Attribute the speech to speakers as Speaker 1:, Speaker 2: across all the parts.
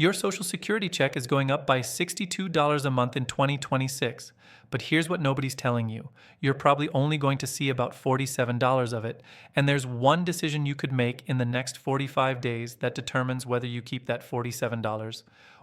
Speaker 1: Your Social Security check is going up by $62 a month in 2026. But here's what nobody's telling you. You're probably only going to see about $47 of it, and there's one decision you could make in the next 45 days that determines whether you keep that $47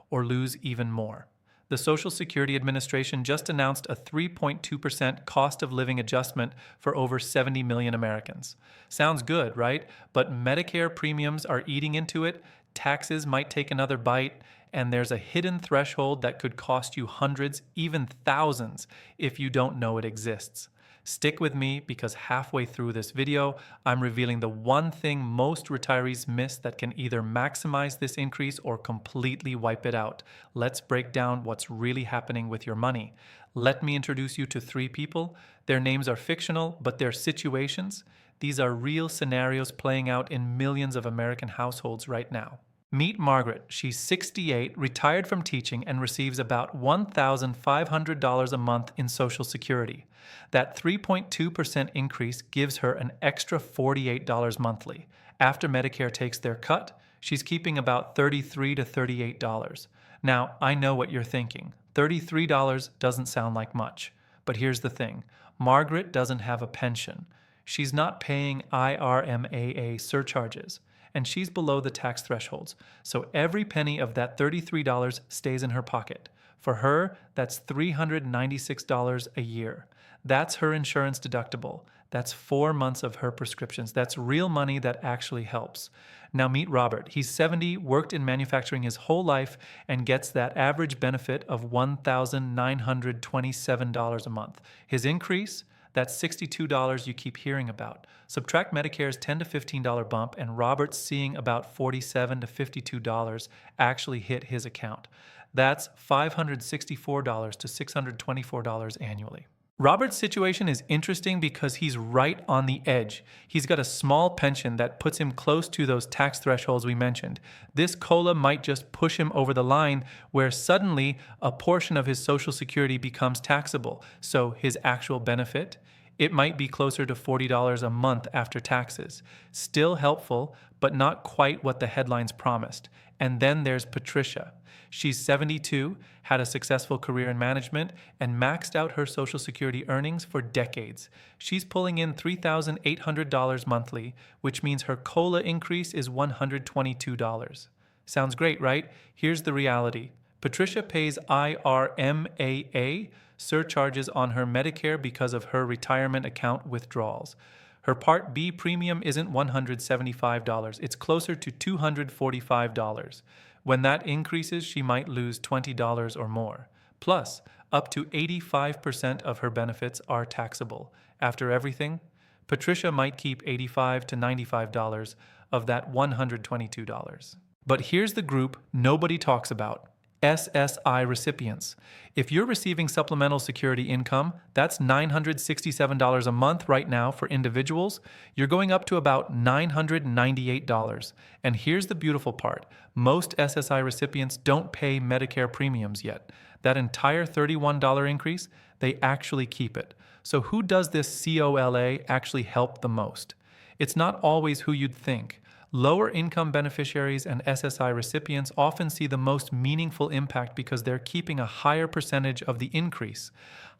Speaker 1: or lose even more. The Social Security Administration just announced a 3.2% cost of living adjustment for over 70 million Americans. Sounds good, right? But Medicare premiums are eating into it, taxes might take another bite, and there's a hidden threshold that could cost you hundreds, even thousands, if you don't know it exists. Stick with me because halfway through this video, I'm revealing the one thing most retirees miss that can either maximize this increase or completely wipe it out. Let's break down what's really happening with your money. Let me introduce you to three people. Their names are fictional, but their situations. These are real scenarios playing out in millions of American households right now. Meet Margaret. She's 68, retired from teaching, and receives about $1,500 a month in Social Security. That 3.2% increase gives her an extra $48 monthly. After Medicare takes their cut, she's keeping about $33 to $38. Now, I know what you're thinking. $33 doesn't sound like much. But here's the thing. Margaret doesn't have a pension. She's not paying IRMAA surcharges, and she's below the tax thresholds. So every penny of that $33 stays in her pocket. For her, that's $396 a year. That's her insurance deductible. That's 4 months of her prescriptions. That's real money that actually helps. Now meet Robert. He's 70, worked in manufacturing his whole life, and gets that average benefit of $1,927 a month. His increase? That's $62 you keep hearing about. Subtract Medicare's $10 to $15 bump, and Robert's seeing about $47 to $52 actually hit his account. That's $564 to $624 annually. Robert's situation is interesting because he's right on the edge. He's got a small pension that puts him close to those tax thresholds we mentioned. This COLA might just push him over the line where suddenly a portion of his Social Security becomes taxable. So his actual benefit, it might be closer to $40 a month after taxes. Still helpful, but not quite what the headlines promised. And then there's Patricia. She's 72, had a successful career in management, and maxed out her Social Security earnings for decades. She's pulling in $3,800 monthly, which means her COLA increase is $122. Sounds great, right? Here's the reality. Patricia pays IRMAA surcharges on her Medicare because of her retirement account withdrawals. Her Part B premium isn't $175, it's closer to $245. When that increases, she might lose $20 or more. Plus, up to 85% of her benefits are taxable. After everything, Patricia might keep $85 to $95 of that $122. But here's the group nobody talks about. SSI recipients. If you're receiving supplemental security income, that's $967 a month right now for individuals. You're going up to about $998. And here's the beautiful part. Most SSI recipients don't pay Medicare premiums yet. That entire $31 increase, they actually keep it. So who does this COLA actually help the most? It's not always who you'd think. Lower income beneficiaries and SSI recipients often see the most meaningful impact because they're keeping a higher percentage of the increase.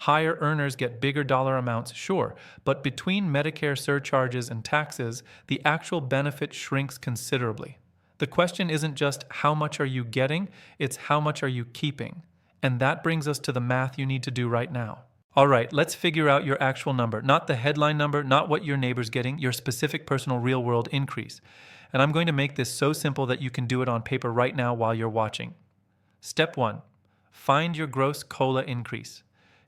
Speaker 1: Higher earners get bigger dollar amounts, sure, but between Medicare surcharges and taxes, the actual benefit shrinks considerably. The question isn't just how much are you getting, it's how much are you keeping. And that brings us to the math you need to do right now. All right, let's figure out your actual number, not the headline number, not what your neighbor's getting, your specific personal real-world increase. And I'm going to make this so simple that you can do it on paper right now while you're watching. Step 1. Find your gross COLA increase.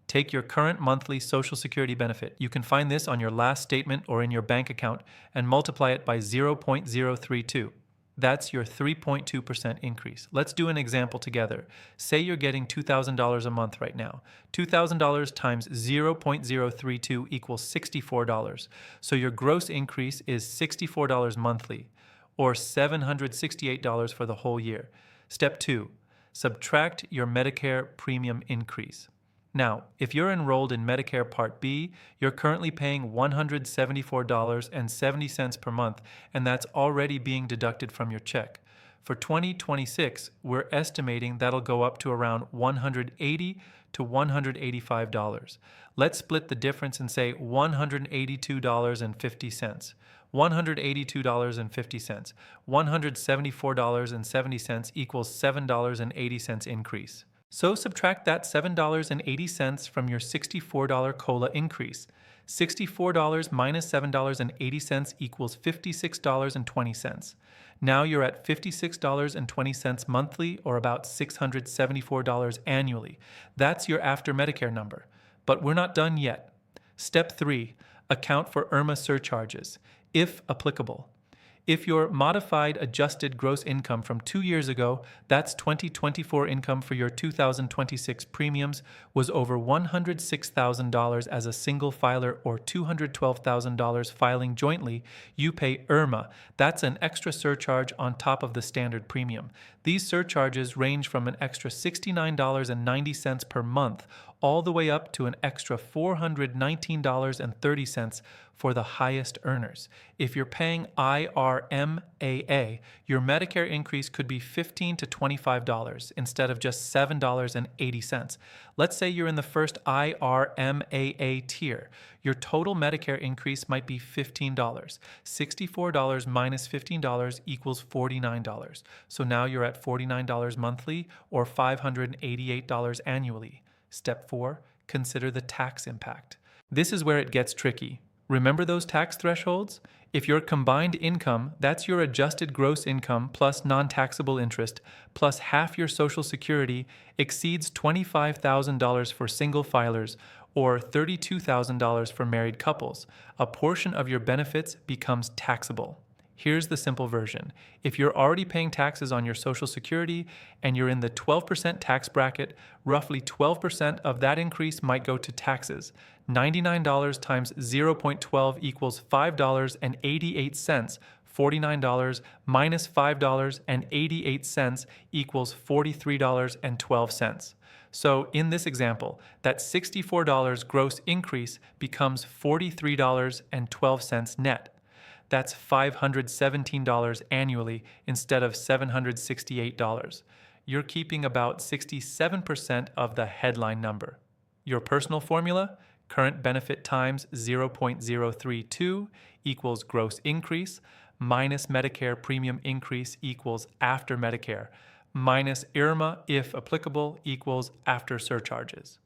Speaker 1: Take your current monthly Social Security benefit. You can find this on your last statement or in your bank account and multiply it by 0.032. That's your 3.2% increase. Let's do an example together. Say you're getting $2,000 a month right now. $2,000 times 0.032 equals $64. So your gross increase is $64 monthly, or $768 for the whole year. Step 2. Subtract your Medicare premium increase. Now, if you're enrolled in Medicare Part B, you're currently paying $174.70 per month, and that's already being deducted from your check. For 2026, we're estimating that'll go up to around $180 to $185. Let's split the difference and say $182.50. $182.50. $174.70 equals $7.80 increase. So subtract that $7.80 from your $64 COLA increase. $64 minus $7.80 equals $56.20. Now you're at $56.20 monthly, or about $674 annually. That's your after Medicare number. But we're not done yet. Step 3. Account for IRMA surcharges, if applicable. If your modified adjusted gross income from 2 years ago, that's 2024 income for your 2026 premiums, was over $106,000 as a single filer or $212,000 filing jointly, you pay IRMA. That's an extra surcharge on top of the standard premium. These surcharges range from an extra $69.90 per month all the way up to an extra $419.30 for the highest earners. If you're paying IRMAA, your Medicare increase could be $15 to $25 instead of just $7.80. Let's say you're in the first IRMAA tier. Your total Medicare increase might be $15. $64 minus $15 equals $49. So now you're at $49 monthly or $588 annually. Step 4, consider the tax impact. This is where it gets tricky. Remember those tax thresholds? If your combined income, that's your adjusted gross income plus non-taxable interest, plus half your Social Security, exceeds $25,000 for single filers or $32,000 for married couples, a portion of your benefits becomes taxable. Here's the simple version. If you're already paying taxes on your Social Security and you're in the 12% tax bracket, roughly 12% of that increase might go to taxes. $99 times 0.12 equals $5.88. $49 minus $5.88 equals $43.12. So in this example, that $64 gross increase becomes $43.12 net. That's $517 annually instead of $768. You're keeping about 67% of the headline number. Your personal formula, current benefit times 0.032 equals gross increase, minus Medicare premium increase equals after Medicare, minus IRMA, if applicable, equals after surcharges,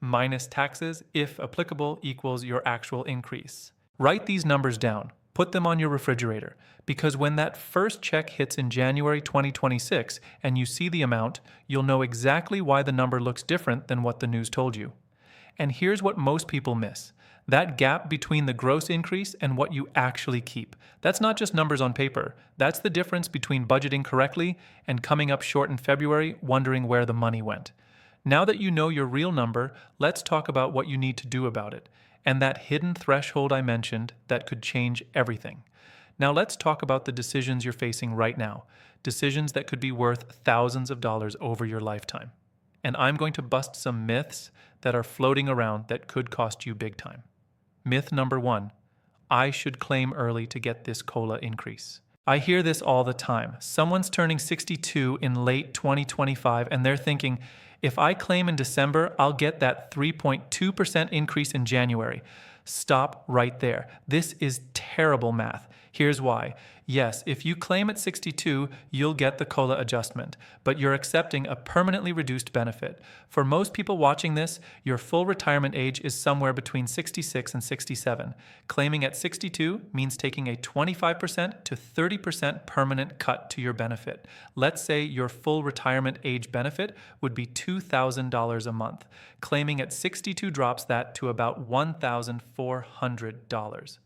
Speaker 1: minus taxes, if applicable, equals your actual increase. Write these numbers down. Put them on your refrigerator, because when that first check hits in January 2026 and you see the amount, you'll know exactly why the number looks different than what the news told you. And here's what most people miss. That gap between the gross increase and what you actually keep. That's not just numbers on paper. That's the difference between budgeting correctly and coming up short in February wondering where the money went. Now that you know your real number, let's talk about what you need to do about it, and that hidden threshold I mentioned that could change everything. Now let's talk about the decisions you're facing right now, decisions that could be worth thousands of dollars over your lifetime. And I'm going to bust some myths that are floating around that could cost you big time. Myth number 1, I should claim early to get this COLA increase. I hear this all the time. Someone's turning 62 in late 2025 and they're thinking, if I claim in December, I'll get that 3.2% increase in January. Stop right there. This is terrible math. Here's why. Yes, if you claim at 62, you'll get the COLA adjustment, but you're accepting a permanently reduced benefit. For most people watching this, your full retirement age is somewhere between 66 and 67. Claiming at 62 means taking a 25% to 30% permanent cut to your benefit. Let's say your full retirement age benefit would be $2,000 a month. Claiming at 62 drops that to about $1,400.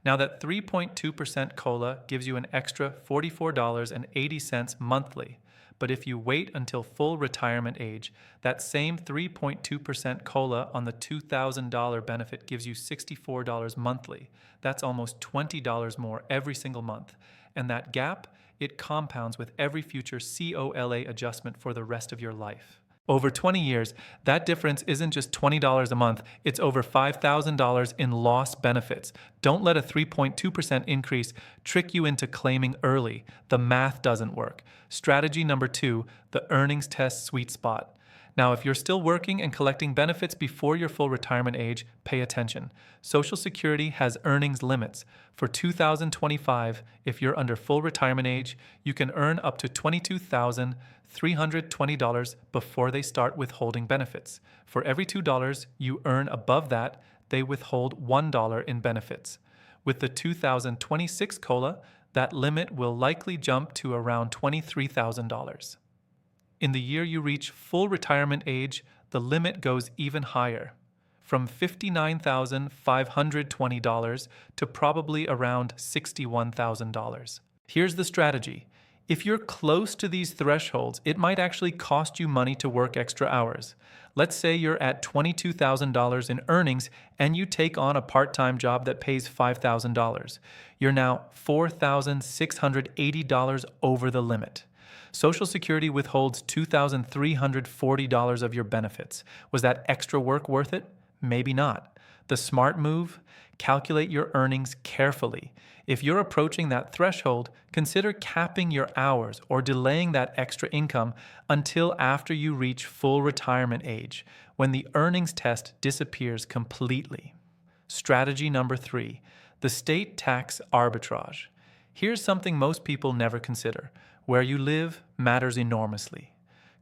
Speaker 1: Now that 3.2% COLA gives you an extra $44.80 monthly, but if you wait until full retirement age, that same 3.2% COLA on the $2,000 benefit gives you $64 monthly. That's almost $20 more every single month. And that gap, it compounds with every future COLA adjustment for the rest of your life. Over 20 years, that difference isn't just $20 a month, it's over $5,000 in lost benefits. Don't let a 3.2% increase trick you into claiming early. The math doesn't work. Strategy number 2, the earnings test sweet spot. Now, if you're still working and collecting benefits before your full retirement age, pay attention. Social Security has earnings limits. For 2025, if you're under full retirement age, you can earn up to $22,320 before they start withholding benefits. For every $2 you earn above that, they withhold $1 in benefits. With the 2026 COLA, that limit will likely jump to around $23,000. In the year you reach full retirement age, the limit goes even higher, from $59,520 to probably around $61,000. Here's the strategy. If you're close to these thresholds, it might actually cost you money to work extra hours. Let's say you're at $22,000 in earnings and you take on a part-time job that pays $5,000. You're now $4,680 over the limit. Social Security withholds $2,340 of your benefits. Was that extra work worth it? Maybe not. The smart move? Calculate your earnings carefully. If you're approaching that threshold, consider capping your hours or delaying that extra income until after you reach full retirement age, when the earnings test disappears completely. Strategy number 3, the state tax arbitrage. Here's something most people never consider. Where you live matters enormously.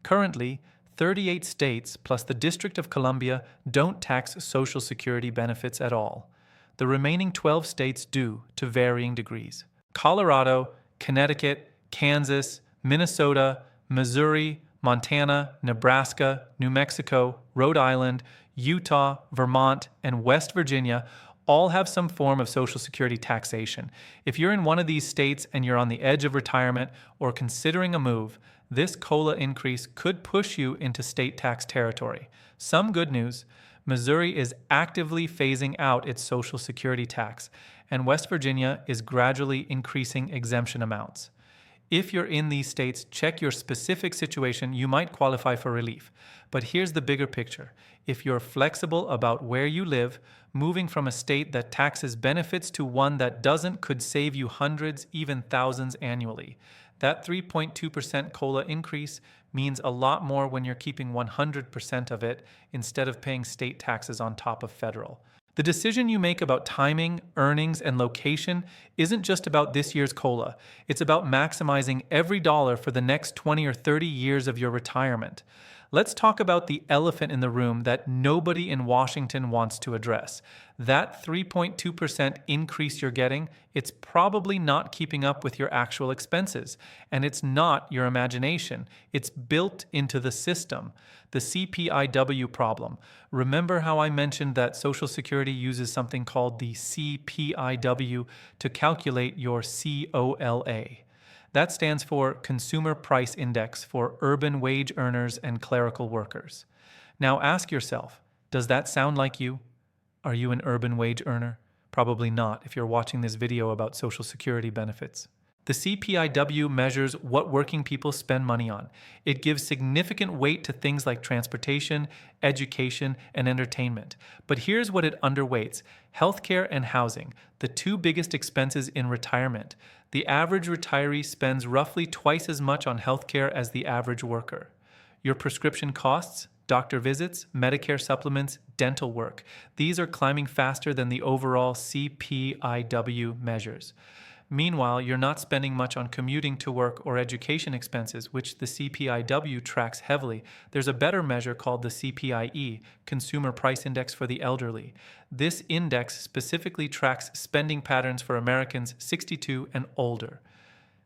Speaker 1: Currently, 38 states plus the District of Columbia don't tax Social Security benefits at all. The remaining 12 states do, to varying degrees. Colorado, Connecticut, Kansas, Minnesota, Missouri, Montana, Nebraska, New Mexico, Rhode Island, Utah, Vermont, and West Virginia all have some form of Social Security taxation. If you're in one of these states and you're on the edge of retirement or considering a move, this COLA increase could push you into state tax territory. Some good news: Missouri is actively phasing out its Social Security tax, and West Virginia is gradually increasing exemption amounts. If you're in these states, check your specific situation. You might qualify for relief. But here's the bigger picture. If you're flexible about where you live, moving from a state that taxes benefits to one that doesn't could save you hundreds, even thousands annually. That 3.2% COLA increase means a lot more when you're keeping 100% of it instead of paying state taxes on top of federal. The decision you make about timing, earnings, and location isn't just about this year's COLA. It's about maximizing every dollar for the next 20 or 30 years of your retirement. Let's talk about the elephant in the room that nobody in Washington wants to address. That 3.2% increase you're getting, it's probably not keeping up with your actual expenses. And it's not your imagination. It's built into the system. The CPI-W problem. Remember how I mentioned that Social Security uses something called the CPI-W to calculate your COLA. That stands for Consumer Price Index for urban wage earners and clerical workers. Now ask yourself, does that sound like you? Are you an urban wage earner? Probably not if you're watching this video about Social Security benefits. The CPI-W measures what working people spend money on. It gives significant weight to things like transportation, education, and entertainment. But here's what it underweights: healthcare and housing, the two biggest expenses in retirement. The average retiree spends roughly twice as much on healthcare as the average worker. Your prescription costs, doctor visits, Medicare supplements, dental work. These are climbing faster than the overall CPI-W measures. Meanwhile, you're not spending much on commuting to work or education expenses, which the CPI-W tracks heavily. There's a better measure called the CPI-E, Consumer Price Index for the Elderly. This index specifically tracks spending patterns for Americans 62 and older.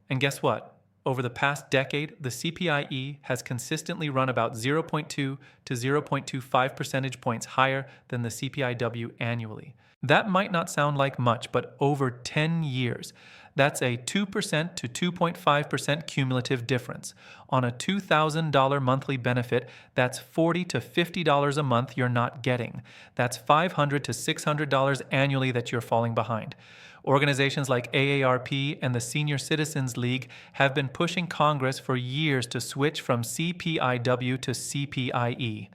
Speaker 1: And guess what? Over the past decade, the CPI-E has consistently run about 0.2 to 0.25 percentage points higher than the CPI-W annually. That might not sound like much, but over 10 years, that's a 2% to 2.5% cumulative difference. On a $2,000 monthly benefit, that's $40 to $50 a month you're not getting. That's $500 to $600 annually that you're falling behind. Organizations like AARP and the Senior Citizens League have been pushing Congress for years to switch from CPI-W to CPI-E.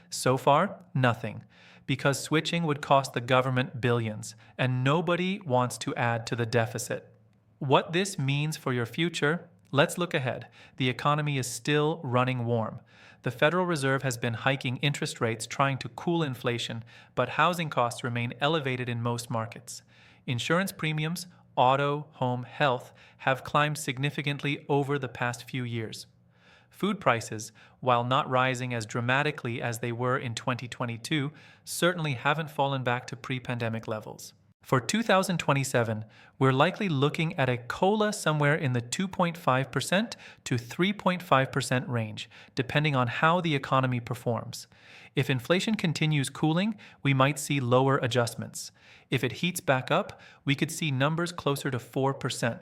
Speaker 1: So far, nothing, because switching would cost the government billions, and nobody wants to add to the deficit. What this means for your future? Let's look ahead. The economy is still running warm. The Federal Reserve has been hiking interest rates trying to cool inflation, but housing costs remain elevated in most markets. Insurance premiums, auto, home, health, have climbed significantly over the past few years. Food prices, while not rising as dramatically as they were in 2022, certainly haven't fallen back to pre-pandemic levels. For 2027, we're likely looking at a COLA somewhere in the 2.5% to 3.5% range, depending on how the economy performs. If inflation continues cooling, we might see lower adjustments. If it heats back up, we could see numbers closer to 4%.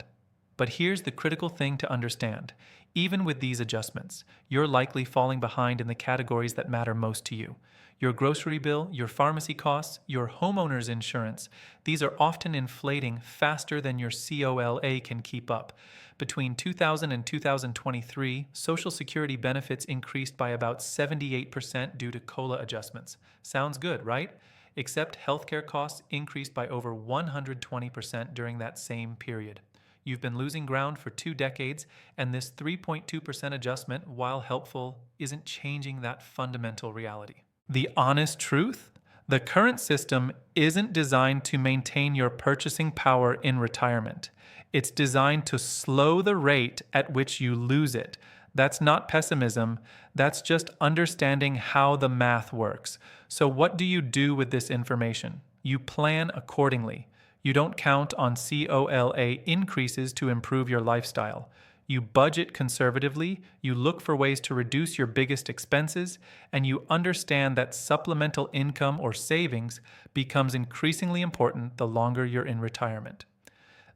Speaker 1: But here's the critical thing to understand. Even with these adjustments, you're likely falling behind in the categories that matter most to you. Your grocery bill, your pharmacy costs, your homeowner's insurance, these are often inflating faster than your COLA can keep up. Between 2000 and 2023, Social Security benefits increased by about 78% due to COLA adjustments. Sounds good, right? Except healthcare costs increased by over 120% during that same period. You've been losing ground for 2 decades, and this 3.2% adjustment, while helpful, isn't changing that fundamental reality. The honest truth? The current system isn't designed to maintain your purchasing power in retirement. It's designed to slow the rate at which you lose it. That's not pessimism. That's just understanding how the math works. So what do you do with this information? You plan accordingly. You don't count on COLA increases to improve your lifestyle. You budget conservatively, you look for ways to reduce your biggest expenses, and you understand that supplemental income or savings becomes increasingly important the longer you're in retirement.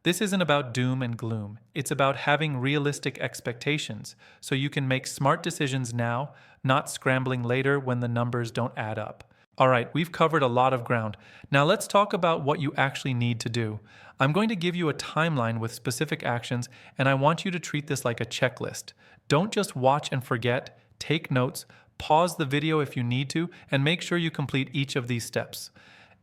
Speaker 1: This isn't about doom and gloom. It's about having realistic expectations so you can make smart decisions now, not scrambling later when the numbers don't add up. All right, we've covered a lot of ground. Now let's talk about what you actually need to do. I'm going to give you a timeline with specific actions, and I want you to treat this like a checklist. Don't just watch and forget, take notes, pause the video if you need to, and make sure you complete each of these steps.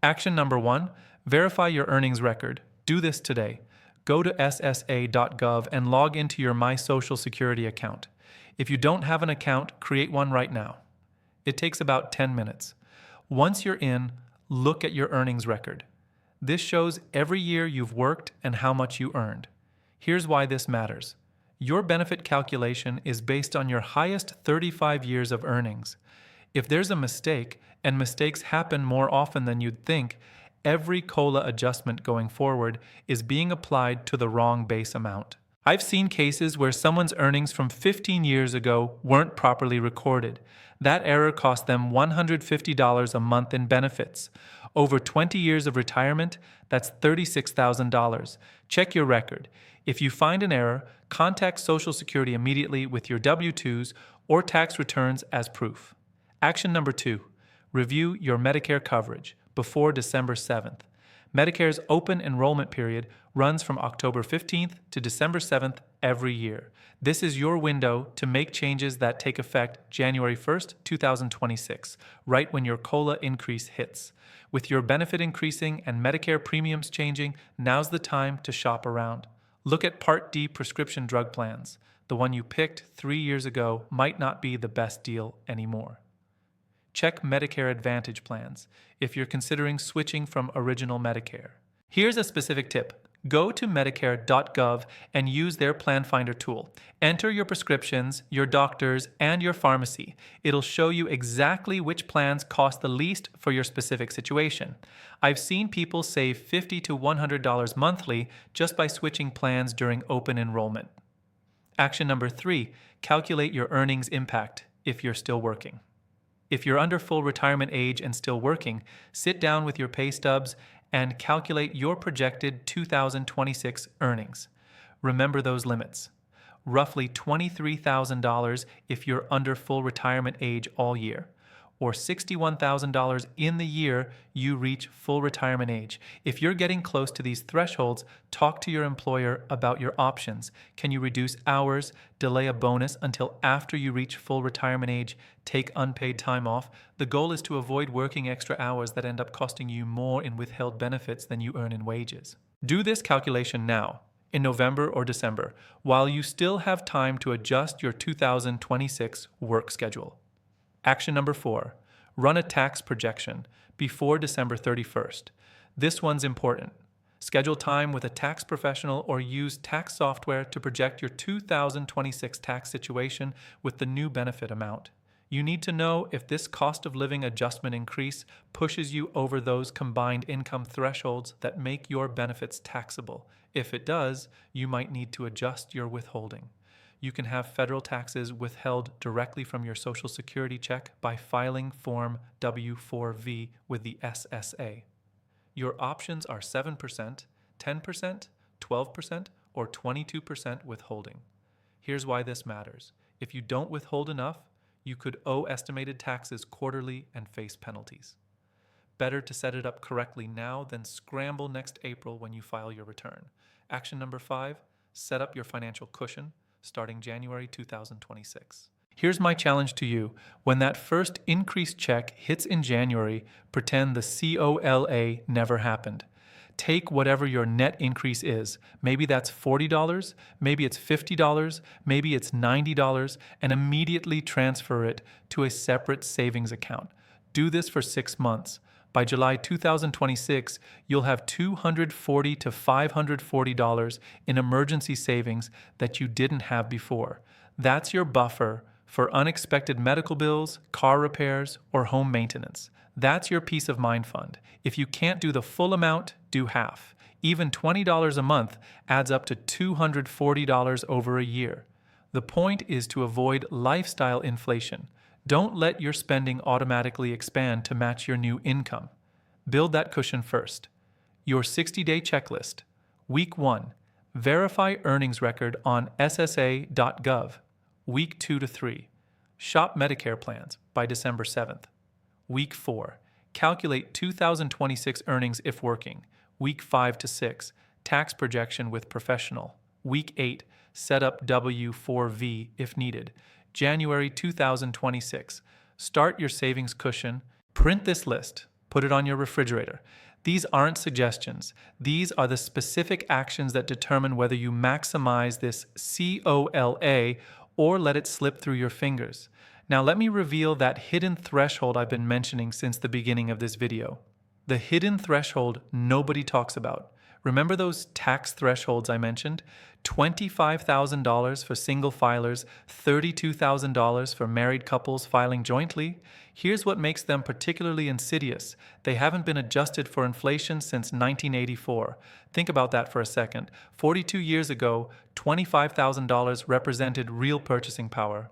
Speaker 1: Action number 1, verify your earnings record. Do this today. Go to ssa.gov and log into your My Social Security account. If you don't have an account, create one right now. It takes about 10 minutes. Once you're in, look at your earnings record. This shows every year you've worked and how much you earned. Here's why this matters. Your benefit calculation is based on your highest 35 years of earnings. If there's a mistake, and mistakes happen more often than you'd think, every COLA adjustment going forward is being applied to the wrong base amount. I've seen cases where someone's earnings from 15 years ago weren't properly recorded. That error cost them $150 a month in benefits. Over 20 years of retirement, that's $36,000. Check your record. If you find an error, contact Social Security immediately with your W-2s or tax returns as proof. Action number 2, review your Medicare coverage before December 7th. Medicare's open enrollment period runs from October 15th to December 7th every year. This is your window to make changes that take effect January 1st, 2026, right when your COLA increase hits. With your benefit increasing and Medicare premiums changing, now's the time to shop around. Look at Part D prescription drug plans. The one you picked 3 years ago might not be the best deal anymore. Check Medicare Advantage plans if you're considering switching from original Medicare. Here's a specific tip. Go to Medicare.gov and use their Plan Finder tool. Enter your prescriptions, your doctors, and your pharmacy. It'll show you exactly which plans cost the least for your specific situation. I've seen people save $50 to $100 monthly just by switching plans during open enrollment. Action number 3, calculate your earnings impact if you're still working. If you're under full retirement age and still working, sit down with your pay stubs and calculate your projected 2026 earnings. Remember those limits. Roughly $23,000 if you're under full retirement age all year. or $61,000 in the year you reach full retirement age. If you're getting close to these thresholds, talk to your employer about your options. Can you reduce hours, delay a bonus until after you reach full retirement age, take unpaid time off? The goal is to avoid working extra hours that end up costing you more in withheld benefits than you earn in wages. Do this calculation now, in November or December, while you still have time to adjust your 2026 work schedule. Action number 4, run a tax projection before December 31st. This one's important. Schedule time with a tax professional or use tax software to project your 2026 tax situation with the new benefit amount. You need to know if this cost of living adjustment increase pushes you over those combined income thresholds that make your benefits taxable. If it does, you might need to adjust your withholding. You can have federal taxes withheld directly from your Social Security check by filing Form W-4V with the SSA. Your options are 7%, 10%, 12%, or 22% withholding. Here's why this matters. If you don't withhold enough, you could owe estimated taxes quarterly and face penalties. Better to set it up correctly now than scramble next April when you file your return. Action number 5, set up your financial cushion starting January 2026. Here's my challenge to you. When that first increased check hits in January, pretend the COLA never happened. Take whatever your net increase is. Maybe that's $40, maybe it's $50, maybe it's $90, and immediately transfer it to a separate savings account. Do this for 6 months. By July 2026, you'll have $240 to $540 in emergency savings that you didn't have before. That's your buffer for unexpected medical bills, car repairs, or home maintenance. That's your peace of mind fund. If you can't do the full amount, do half. Even $20 a month adds up to $240 over a year. The point is to avoid lifestyle inflation. Don't let your spending automatically expand to match your new income. Build that cushion first. Your 60-day checklist. Week 1, verify earnings record on ssa.gov. Week 2 to 3, shop Medicare plans by December 7th. Week 4, calculate 2026 earnings if working. Week 5 to 6, tax projection with professional. Week 8, set up W-4V if needed. January 2026, start your savings cushion. Print this list, put it on your refrigerator. These aren't suggestions. These are the specific actions that determine whether you maximize this COLA or let it slip through your fingers. Now let me reveal that hidden threshold I've been mentioning since the beginning of this video. The hidden threshold nobody talks about. Remember those tax thresholds I mentioned? $25,000 for single filers, $32,000 for married couples filing jointly. Here's what makes them particularly insidious. They haven't been adjusted for inflation since 1984. Think about that for a second. 42 years ago, $25,000 represented real purchasing power.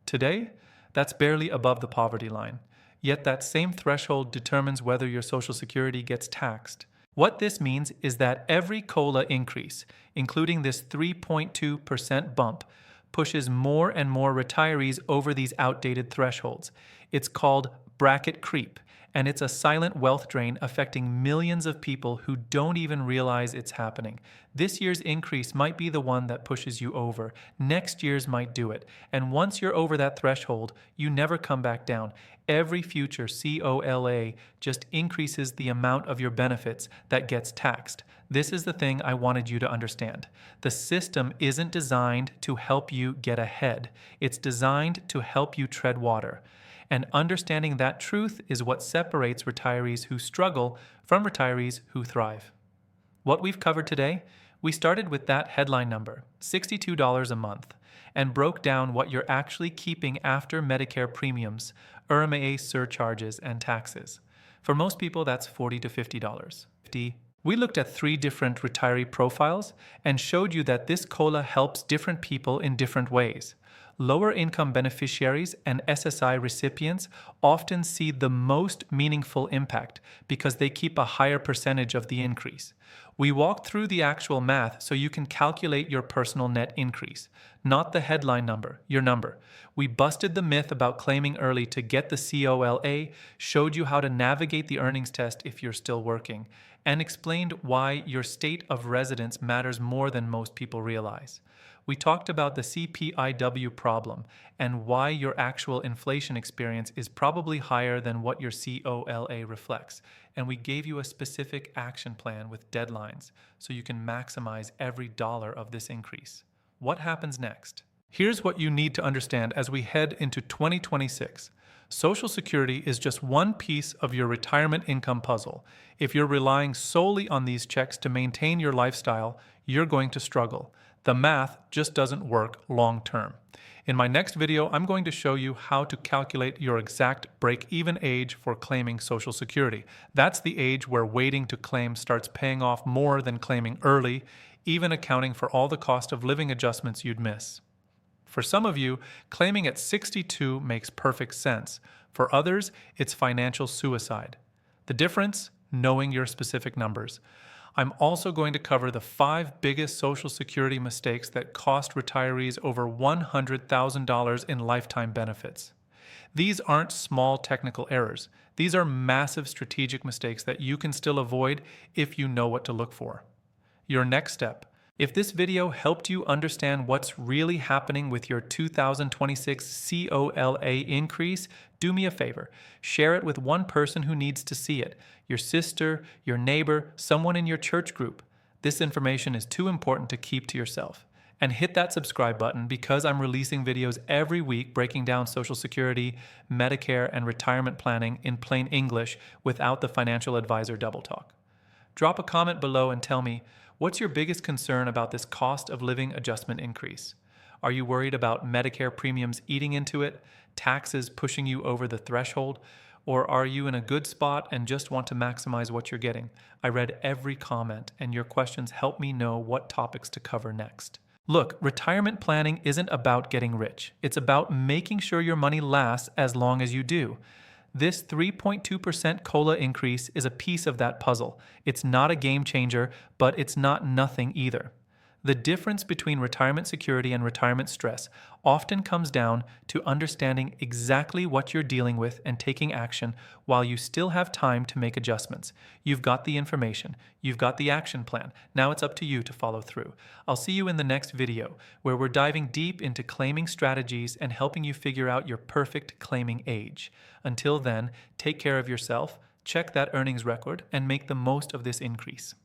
Speaker 1: Today, that's barely above the poverty line. Yet that same threshold determines whether your Social Security gets taxed. What this means is that every COLA increase, including this 3.2% bump, pushes more and more retirees over these outdated thresholds. It's called bracket creep, and it's a silent wealth drain affecting millions of people who don't even realize it's happening. This year's increase might be the one that pushes you over. Next year's might do it. And once you're over that threshold, you never come back down. Every future COLA just increases the amount of your benefits that gets taxed. This is the thing I wanted you to understand. The system isn't designed to help you get ahead. It's designed to help you tread water. And understanding that truth is what separates retirees who struggle from retirees who thrive. What we've covered today, we started with that headline number, $62 a month, and broke down what you're actually keeping after Medicare premiums, IRMAA surcharges, and taxes. For most people, that's $40 to $50. We looked at 3 different retiree profiles and showed you that this COLA helps different people in different ways. Lower income beneficiaries and SSI recipients often see the most meaningful impact because they keep a higher percentage of the increase. We walked through the actual math so you can calculate your personal net increase, not the headline number, your number. We busted the myth about claiming early to get the COLA, showed you how to navigate the earnings test if you're still working, and explained why your state of residence matters more than most people realize. We talked about the CPI-W problem and why your actual inflation experience is probably higher than what your COLA reflects. And we gave you a specific action plan with deadlines so you can maximize every dollar of this increase. What happens next? Here's what you need to understand as we head into 2026. Social Security is just one piece of your retirement income puzzle. If you're relying solely on these checks to maintain your lifestyle, you're going to struggle. The math just doesn't work long term. In my next video, I'm going to show you how to calculate your exact break-even age for claiming Social Security. That's the age where waiting to claim starts paying off more than claiming early, even accounting for all the cost of living adjustments you'd miss. For some of you, claiming at 62 makes perfect sense. For others, it's financial suicide. The difference? Knowing your specific numbers. I'm also going to cover the 5 biggest Social Security mistakes that cost retirees over $100,000 in lifetime benefits. These aren't small technical errors. These are massive strategic mistakes that you can still avoid if you know what to look for. Your next step. If this video helped you understand what's really happening with your 2026 COLA increase, do me a favor. Share it with one person who needs to see it. Your sister, your neighbor, someone in your church group. This information is too important to keep to yourself. And hit that subscribe button because I'm releasing videos every week breaking down Social Security, Medicare, and retirement planning in plain English without the financial advisor double talk. Drop a comment below and tell me, what's your biggest concern about this cost of living adjustment increase? Are you worried about Medicare premiums eating into it, taxes pushing you over the threshold, or are you in a good spot and just want to maximize what you're getting? I read every comment, and your questions help me know what topics to cover next. Look, retirement planning isn't about getting rich. It's about making sure your money lasts as long as you do. This 3.2% COLA increase is a piece of that puzzle. It's not a game changer, but it's not nothing either. The difference between retirement security and retirement stress often comes down to understanding exactly what you're dealing with and taking action while you still have time to make adjustments. You've got the information. You've got the action plan. Now it's up to you to follow through. I'll see you in the next video where we're diving deep into claiming strategies and helping you figure out your perfect claiming age. Until then, take care of yourself, check that earnings record, and make the most of this increase.